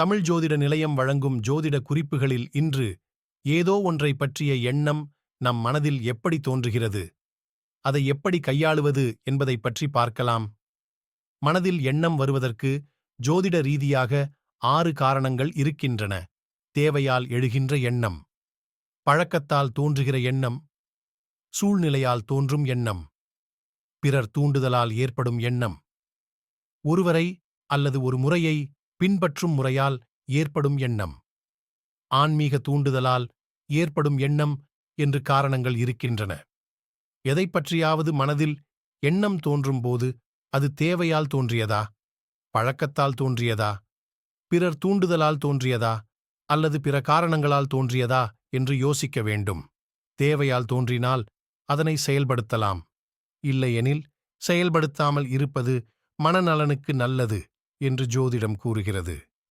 தமிழ் ஜோதிட நிலையம் வழங்கும் ஜோதிட குறிப்புகளில் இன்று ஏதோ ஒன்றை பற்றிய எண்ணம் நம் மனதில் எப்படி தோன்றுகிறது, அதை எப்படி கையாளுவது என்பதைப் பற்றி பார்க்கலாம். மனதில் எண்ணம் வருவதற்கு ஜோதிட ரீதியாக 6 காரணங்கள் இருக்கின்றன. தேவையால் எழுகின்ற எண்ணம், பழக்கத்தால் தோன்றுகிற எண்ணம், சூழ்நிலையால் தோன்றும் எண்ணம், பிறர் தூண்டுதலால் ஏற்படும் எண்ணம், ஒருவரை அல்லது ஒரு முறையை பின்பற்றும் முறையால் ஏற்படும் எண்ணம், ஆன்மீக தூண்டுதலால் ஏற்படும் எண்ணம் என்று காரணங்கள் இருக்கின்றன. எதைப் பற்றியாவது மனதில் எண்ணம் தோன்றும்போது அது தேவையால் தோன்றியதா, பழக்கத்தால் தோன்றியதா, பிறர் தூண்டுதலால் தோன்றியதா அல்லது பிற காரணங்களால் தோன்றியதா என்று யோசிக்க வேண்டும். தேவையால் தோன்றினால் அதனை செயல்படுத்தலாம். இல்லையெனில் செயல்படுத்தாமல் இருப்பது மனநலனுக்கு நல்லது என்று ஜோதிடம் கூறுகிறது.